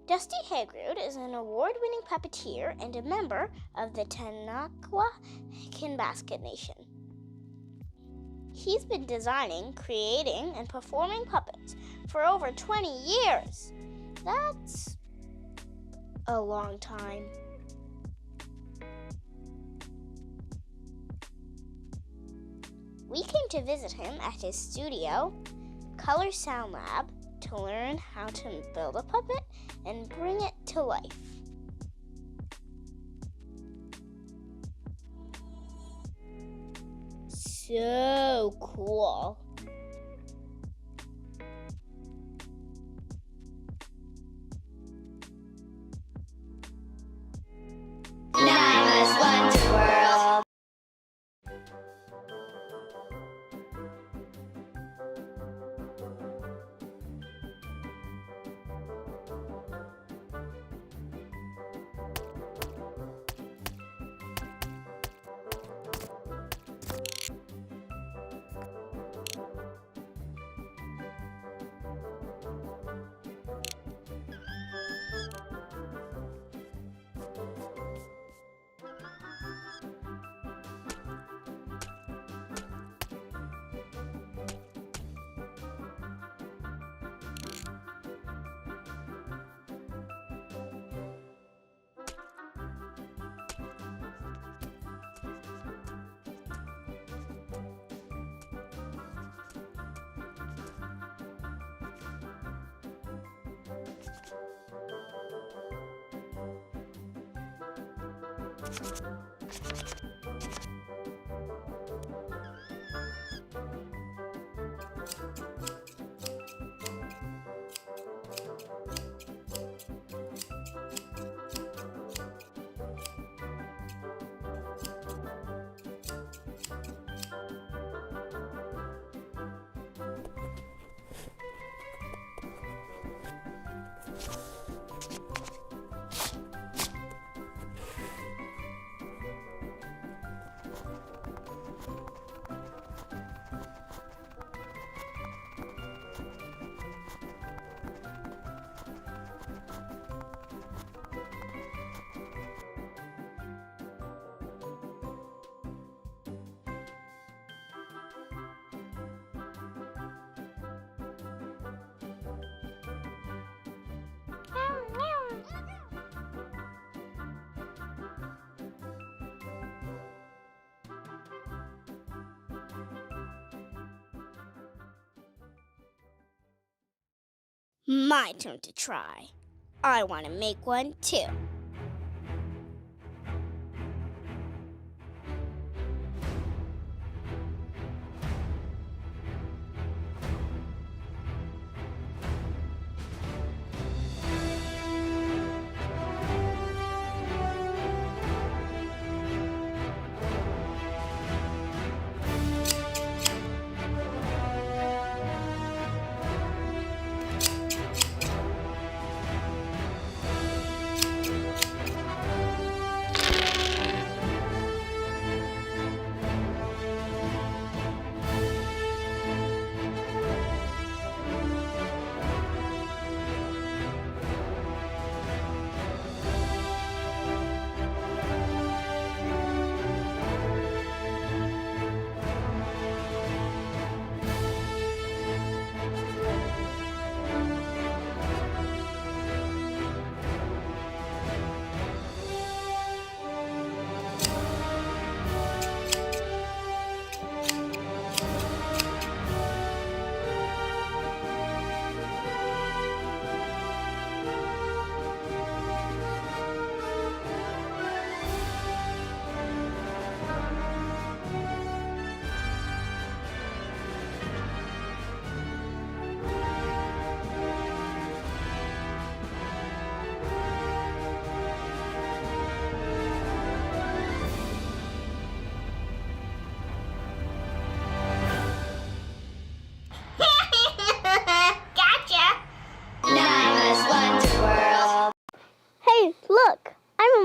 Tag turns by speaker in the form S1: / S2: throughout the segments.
S1: Dusty Hagerud is an award-winning puppeteer and a member of the Basket Nation. He's been designing, creating, and performing puppets for over 20 years. That's a long time. We came to visit him at his studio, Color Sound Lab, to learn how to build a puppet and bring it to life. So cool.
S2: Naima's Wonderworld.
S1: My turn to try. I want to make one too.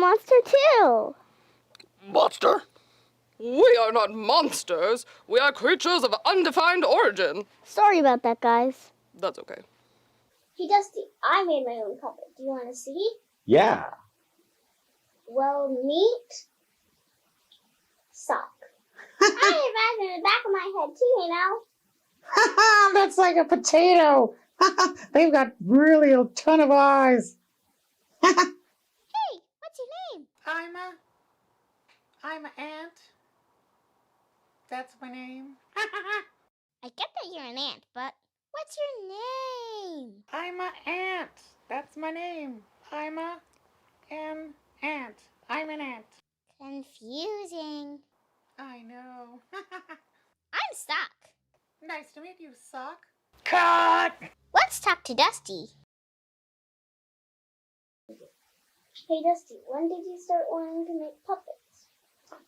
S1: monster too.
S3: Monster? We are not monsters. We are creatures of undefined origin.
S1: Sorry about that, guys.
S3: That's okay.
S1: Hey, Dusty, I made my own puppet. Do you want to see?
S4: Yeah.
S1: Well, meet sock. I have eyes in the back of my head, too, you know.
S4: That's like a potato. They've got really a ton of eyes.
S1: Hey, what's your name?
S4: I'm an ant. That's my name.
S1: I get that you're an ant, but what's your name?
S4: I'm an ant. That's my name. I'm an ant. I'm an ant.
S1: Confusing.
S4: I know.
S1: I'm Sock.
S4: Nice to meet you, Sock. Cut!
S1: Let's talk to Dusty. Hey, Dusty, when did you start wanting to make puppets?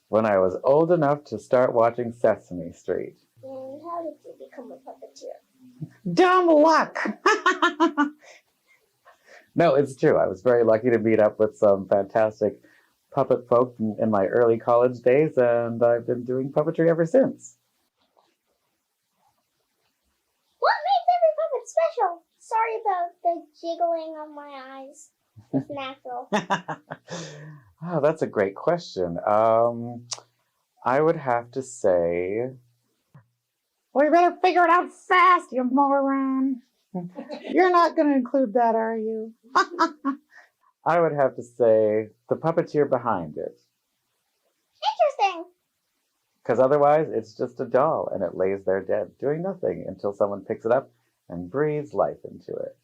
S4: When I was old enough to start watching Sesame Street.
S1: And how did you become a puppeteer?
S4: Dumb luck! No, it's true. I was very lucky to meet up with some fantastic puppet folk in my early college days, and I've been doing puppetry ever since.
S1: What makes every puppet special? Sorry about the jiggling of my eyes. It's natural.
S4: Oh, that's a great question. I would have to say... Well, you better figure it out fast, you moron. You're not going to include that, are you? I would have to say the puppeteer behind it.
S1: Interesting.
S4: Because otherwise, it's just a doll, and it lays there dead, doing nothing until someone picks it up and breathes life into it.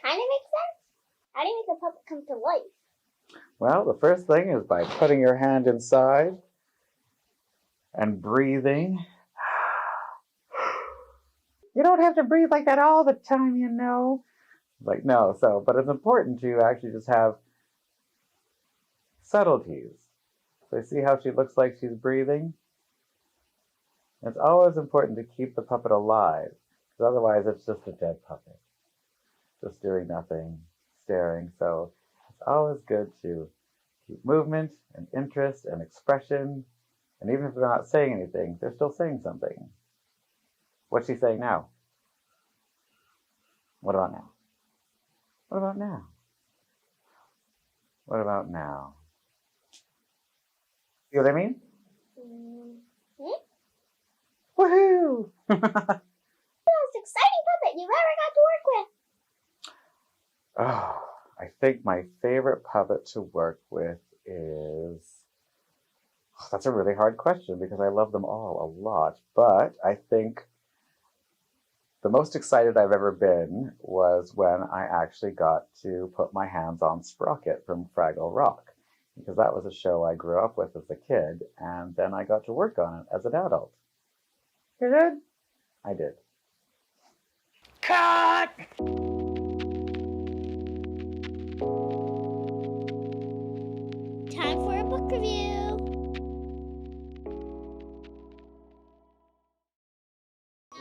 S1: Kind of makes sense. How do you make a puppet come to life?
S4: Well, the first thing is by putting your hand inside and breathing. You don't have to breathe like that all the time, you know. Like, no, but it's important to actually just have subtleties. So you see how she looks like she's breathing? It's always important to keep the puppet alive, because otherwise it's just a dead puppet, just doing nothing, staring. So it's always good to keep movement and interest and expression, and even if they're not saying anything, they're still saying something. What's she saying now? What about now? What about now? What about now? See what I mean?
S1: Mm-hmm.
S4: Woohoo!
S1: The most exciting puppet you've ever got to work with.
S4: Oh, I think my favorite puppet to work with is... Oh, that's a really hard question because I love them all a lot. But I think the most excited I've ever been was when I actually got to put my hands on Sprocket from Fraggle Rock, because that was a show I grew up with as a kid, and then I got to work on it as an adult. You did? I did. Cut!
S1: Time for a book review.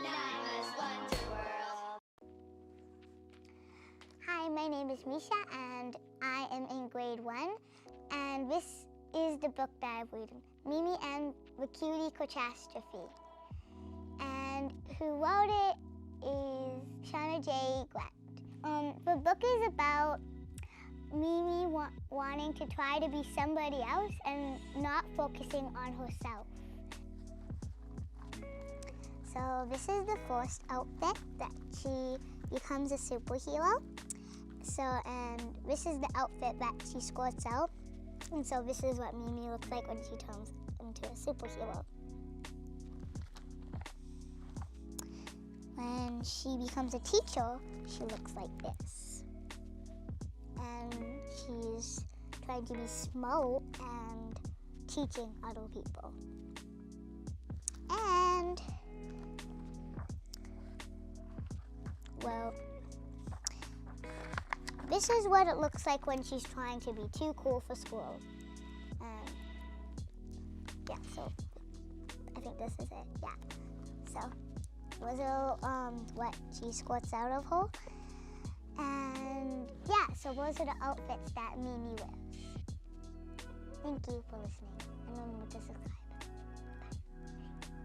S2: Naima's Wonderworld.
S1: Hi, my name is Mischa, and I am in grade 1. And this is the book that I've read, Mimi and the Cutie Catastrophe. And who wrote it is Shauna J. Grant. The book is about Mimi wanting to try to be somebody else and not focusing on herself. So this is the first outfit that she becomes a superhero. And this is the outfit that she squirts out. And so this is what Mimi looks like when she turns into a superhero. When she becomes a teacher, she looks like this. And she's trying to be smart and teaching other people. And, well, this is what it looks like when she's trying to be too cool for school. Yeah, so I think this is it, yeah. So, those are what she squirts out of her. And yeah, so those are the outfits that Mimi wears. Thank you for listening, and remember to subscribe.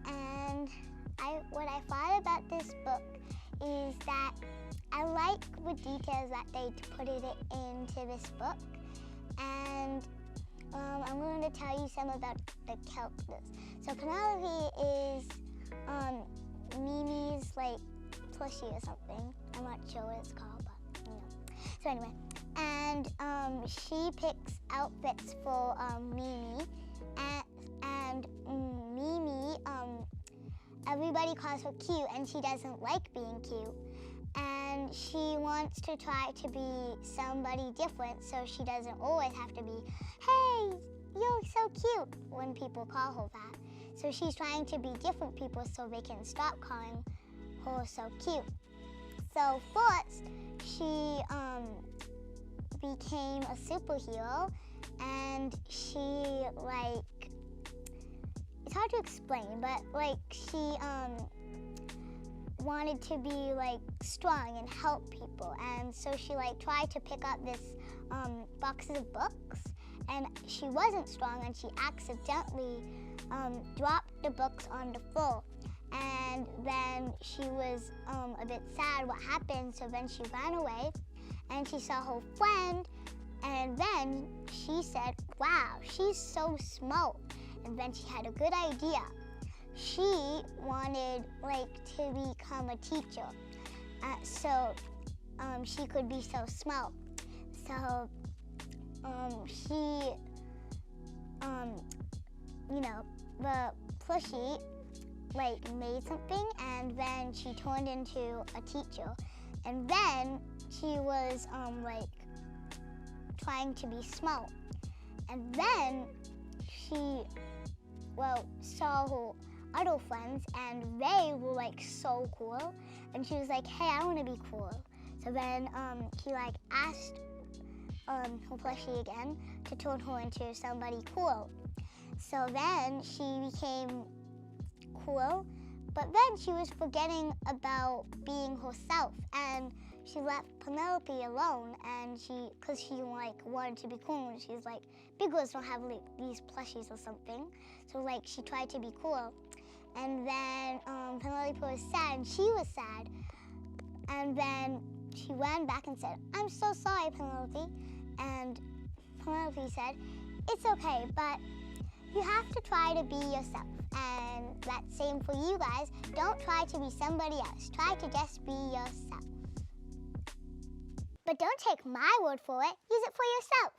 S1: Bye. And what I thought about this book is that I like the details that they put it into this book, and I'm going to tell you some about the characters. So Penelope is Mimi's like plushie or something. I'm not sure what it's called, but you know. So anyway, and she picks outfits for Mimi, and Mimi, everybody calls her cute, and she doesn't like being cute. And she wants to try to be somebody different, so she doesn't always have to be, hey, you're so cute, when people call her that. So she's trying to be different people so they can stop calling her so cute. So first, she became a superhero, and she, like, it's hard to explain, but, like, she, wanted to be like strong and help people, and so she like tried to pick up this boxes of books, and she wasn't strong, and she accidentally dropped the books on the floor, and then she was a bit sad what happened, so then she ran away, and she saw her friend, and then she said, wow, she's so smart, and then she had a good idea. She wanted like to become a teacher, so she could be so smart. So she, you know, the plushie like made something, and then she turned into a teacher, and then she was like trying to be smart, and then she saw her other friends, and they were like so cool, and she was like, hey, I want to be cool. So then he like asked her plushie again to turn her into somebody cool. So then she became cool, but then she was forgetting about being herself, and she left Penelope alone, and because she like wanted to be cool, and she's like, big girls don't have like these plushies or something. So like she tried to be cool. And then Penelope was sad, and she was sad. And then she ran back and said, I'm so sorry, Penelope. And Penelope said, it's okay, but you have to try to be yourself. And that's same for you guys. Don't try to be somebody else. Try to just be yourself. But don't take my word for it. Use it for yourself.